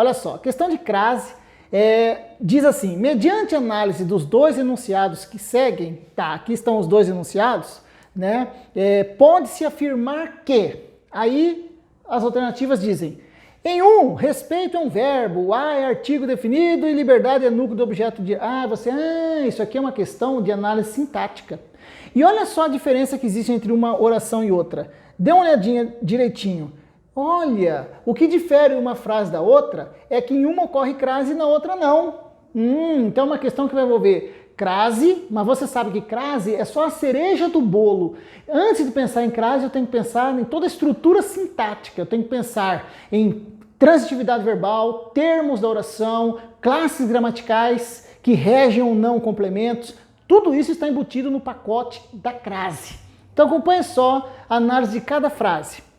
Olha só, questão de crase diz assim, mediante análise dos dois enunciados que seguem, tá, aqui estão os dois enunciados, né, pode-se afirmar que, aí as alternativas dizem, em um, respeito é um verbo, a é artigo definido e liberdade é núcleo do objeto de... isso aqui é uma questão de análise sintática. E olha só a diferença que existe entre uma oração e outra. Dê uma olhadinha direitinho. Olha, o que difere uma frase da outra é que em uma ocorre crase e na outra não. Então é uma questão que vai envolver crase, mas você sabe que crase é só a cereja do bolo. Antes de pensar em crase, eu tenho que pensar em toda a estrutura sintática. Eu tenho que pensar em transitividade verbal, termos da oração, classes gramaticais que regem ou não complementos. Tudo isso está embutido no pacote da crase. Então acompanhe só a análise de cada frase.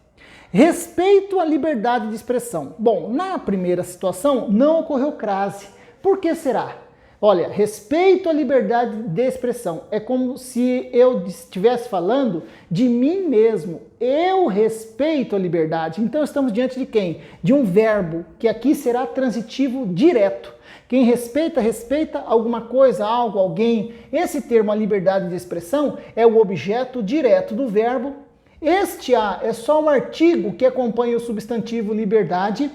Respeito à liberdade de expressão. Bom, na primeira situação não ocorreu crase. Por que será? Olha, respeito à liberdade de expressão. É como se eu estivesse falando de mim mesmo. Eu respeito a liberdade. Então estamos diante de quem? De um verbo, que aqui será transitivo direto. Quem respeita, respeita alguma coisa, algo, alguém. Esse termo, a liberdade de expressão, é o objeto direto do verbo. Este a é só o artigo que acompanha o substantivo liberdade.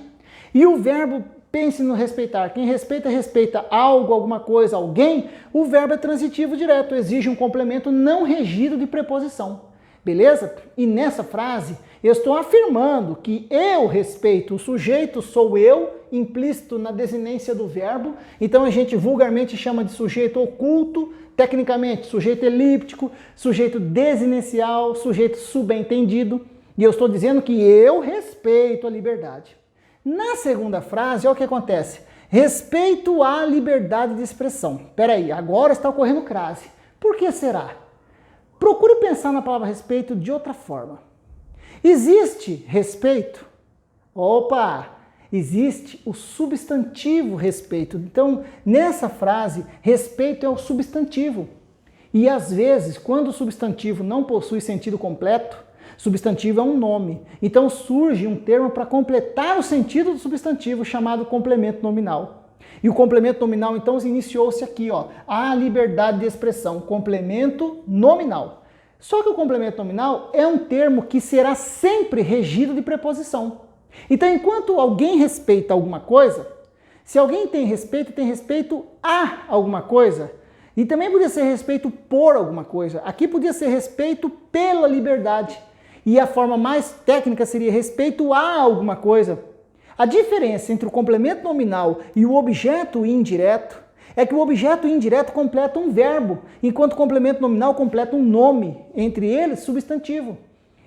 E o verbo, pense no respeitar. Quem respeita, respeita algo, alguma coisa, alguém. O verbo é transitivo direto, exige um complemento não regido de preposição. Beleza? E nessa frase, eu estou afirmando que eu respeito, o sujeito sou eu, implícito na desinência do verbo. Então a gente vulgarmente chama de sujeito oculto, tecnicamente sujeito elíptico, sujeito desinencial, sujeito subentendido. E eu estou dizendo que eu respeito a liberdade. Na segunda frase, olha o que acontece. Respeito à liberdade de expressão. Peraí, agora está ocorrendo crase. Por que será? Procure pensar na palavra respeito de outra forma. Existe respeito? Opa! Existe o substantivo respeito. Então, nessa frase, respeito é o substantivo. E às vezes, quando o substantivo não possui sentido completo, substantivo é um nome. Então surge um termo para completar o sentido do substantivo chamado complemento nominal. E o complemento nominal, então, iniciou-se aqui, ó, a liberdade de expressão, complemento nominal. Só que o complemento nominal é um termo que será sempre regido de preposição. Então, enquanto alguém respeita alguma coisa, se alguém tem respeito a alguma coisa, e também podia ser respeito por alguma coisa. Aqui podia ser respeito pela liberdade. E a forma mais técnica seria respeito a alguma coisa. A diferença entre o complemento nominal e o objeto indireto é que o objeto indireto completa um verbo, enquanto o complemento nominal completa um nome, entre eles substantivo.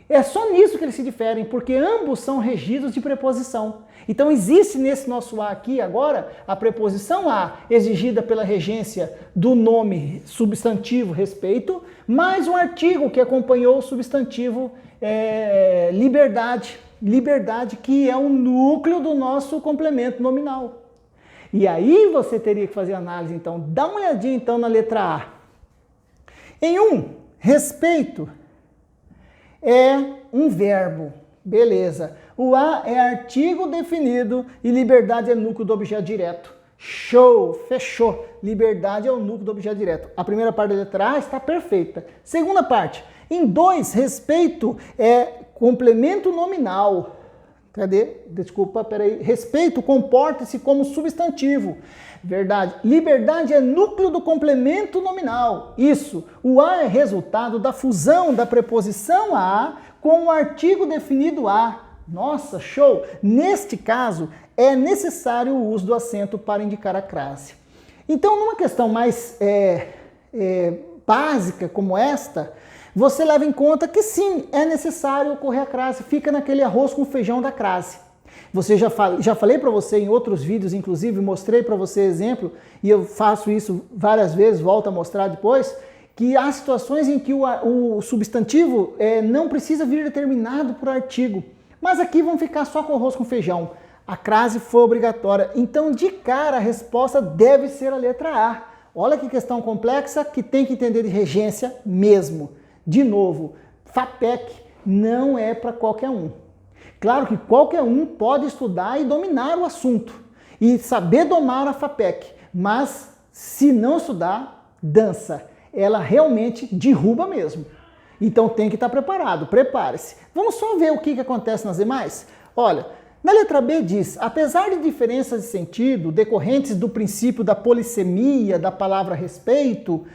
É só nisso que eles se diferem, porque ambos são regidos de preposição. Então existe nesse nosso a aqui agora a preposição a, exigida pela regência do nome substantivo respeito, mais um artigo que acompanhou o substantivo liberdade. Liberdade, que é o núcleo do nosso complemento nominal. E aí você teria que fazer análise, então. Dá uma olhadinha, então, na letra A. Em um, respeito é um verbo. Beleza. O A é artigo definido e liberdade é núcleo do objeto direto. Show! Fechou. Liberdade é o núcleo do objeto direto. A primeira parte da letra A está perfeita. Segunda parte. Em 2, respeito é complemento nominal. Cadê? Desculpa, peraí. Respeito comporta-se como substantivo. Verdade. Liberdade é núcleo do complemento nominal. Isso. O a é resultado da fusão da preposição a com o artigo definido a. Nossa, show! Neste caso, é necessário o uso do acento para indicar a crase. Então, numa questão mais básica como esta, você leva em conta que sim, é necessário ocorrer a crase, fica naquele arroz com feijão da crase. Você já falei para você em outros vídeos, inclusive mostrei para você exemplo, e eu faço isso várias vezes, volto a mostrar depois, que há situações em que o substantivo não precisa vir determinado por artigo, mas aqui vão ficar só com arroz com feijão. A crase foi obrigatória, então de cara a resposta deve ser a letra A. Olha que questão complexa que tem que entender de regência mesmo. De novo, FAPEC não é para qualquer um. Claro que qualquer um pode estudar e dominar o assunto, e saber domar a FAPEC, mas se não estudar, dança. Ela realmente derruba mesmo. Então tem que estar preparado, prepare-se. Vamos só ver o que acontece nas demais? Olha, na letra B diz, apesar de diferenças de sentido decorrentes do princípio da polissemia da palavra respeito,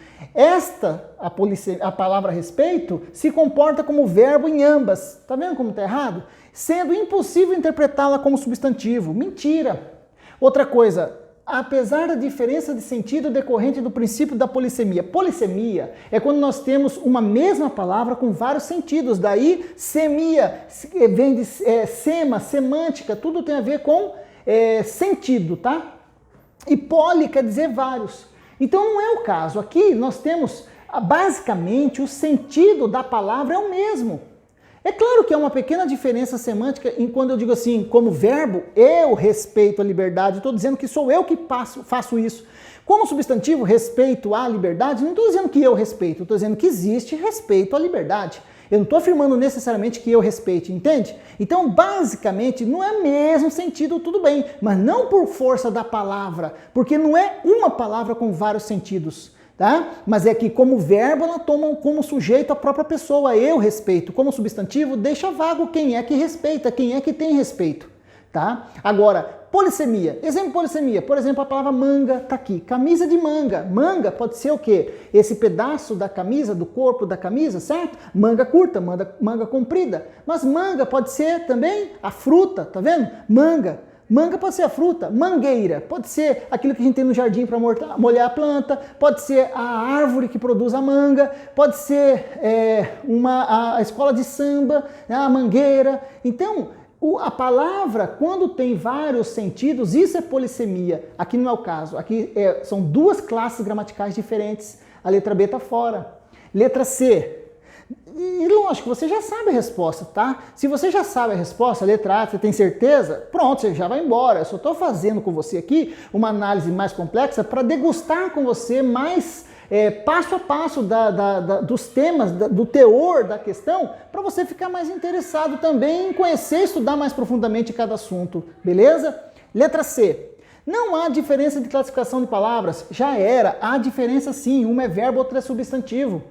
a palavra respeito, se comporta como verbo em ambas. Tá vendo como está errado? Sendo impossível interpretá-la como substantivo. Mentira! Outra coisa, apesar da diferença de sentido decorrente do princípio da polissemia. Polissemia é quando nós temos uma mesma palavra com vários sentidos. Daí, semia, vem de sema, semântica, tudo tem a ver com sentido, tá? E poli quer dizer vários. Então não é o caso. Aqui nós temos, basicamente, o sentido da palavra é o mesmo. É claro que há uma pequena diferença semântica em quando eu digo assim, como verbo, eu respeito a liberdade, estou dizendo que sou eu que faço isso. Como substantivo, respeito à liberdade, não estou dizendo que eu respeito, estou dizendo que existe respeito à liberdade. Eu não estou afirmando necessariamente que eu respeite, entende? Então, basicamente, não é mesmo sentido, tudo bem, mas não por força da palavra, porque não é uma palavra com vários sentidos. Tá? Mas é que como verbo ela toma como sujeito a própria pessoa, eu respeito. Como substantivo deixa vago quem é que respeita, quem é que tem respeito. Tá? Agora, polissemia. Exemplo de polissemia. Por exemplo, a palavra manga está aqui. Camisa de manga. Manga pode ser o quê? Esse pedaço da camisa, do corpo da camisa, certo? Manga curta, manga comprida. Mas manga pode ser também a fruta, tá vendo? Manga. Manga pode ser a fruta, mangueira, pode ser aquilo que a gente tem no jardim para molhar a planta, pode ser a árvore que produz a manga, pode ser a escola de samba, a mangueira. Então, a palavra, quando tem vários sentidos, isso é polissemia. Aqui não é o caso, aqui são duas classes gramaticais diferentes, a letra B está fora. Letra C. E lógico, você já sabe a resposta, tá? Se você já sabe a resposta, a letra A, você tem certeza, pronto, você já vai embora. Eu só estou fazendo com você aqui uma análise mais complexa para degustar com você mais passo a passo dos temas, do teor da questão, para você ficar mais interessado também em conhecer e estudar mais profundamente cada assunto, beleza? Letra C. Não há diferença de classificação de palavras. Já era, há diferença sim, uma é verbo, outra é substantivo.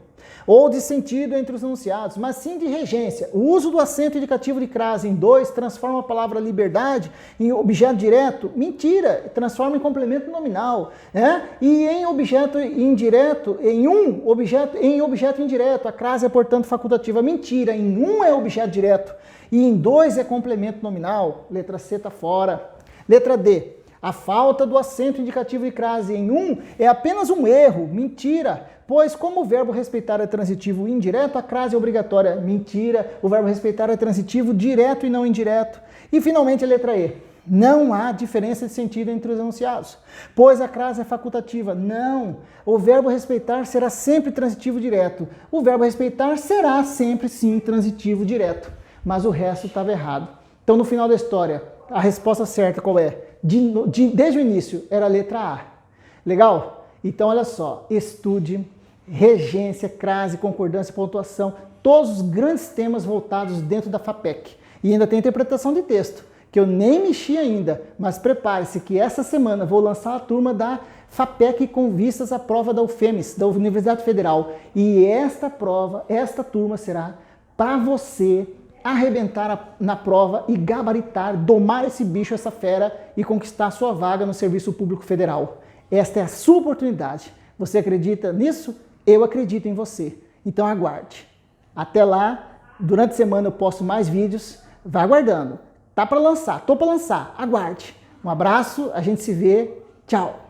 Ou de sentido entre os enunciados, mas sim de regência. O uso do acento indicativo de crase em 2 transforma a palavra liberdade em objeto direto. Mentira, transforma em complemento nominal. E em objeto indireto, em objeto indireto. A crase é, portanto, facultativa. Mentira, em 1 é objeto direto e em 2 é complemento nominal. Letra C está fora. Letra D. A falta do acento indicativo de crase em 1 é apenas um erro. Mentira. Pois, como o verbo respeitar é transitivo indireto, a crase é obrigatória. Mentira, o verbo respeitar é transitivo direto e não indireto. E, finalmente, a letra E. Não há diferença de sentido entre os enunciados, pois a crase é facultativa. Não, o verbo respeitar será sempre transitivo direto. O verbo respeitar será sempre, sim, transitivo direto. Mas o resto estava errado. Então, no final da história, a resposta certa qual é? Desde o início, era a letra A. Legal? Então, olha só, estude, regência, crase, concordância, pontuação, todos os grandes temas voltados dentro da FAPEC. E ainda tem interpretação de texto, que eu nem mexi ainda, mas prepare-se que essa semana vou lançar a turma da FAPEC com vistas à prova da UFEMES, da Universidade Federal. E esta turma será para você arrebentar na prova e gabaritar, domar esse bicho, essa fera e conquistar sua vaga no Serviço Público Federal. Esta é a sua oportunidade. Você acredita nisso? Eu acredito em você. Então aguarde. Até lá, durante a semana eu posto mais vídeos. Vai aguardando. Tá para lançar, tô para lançar. Aguarde. Um abraço, a gente se vê. Tchau.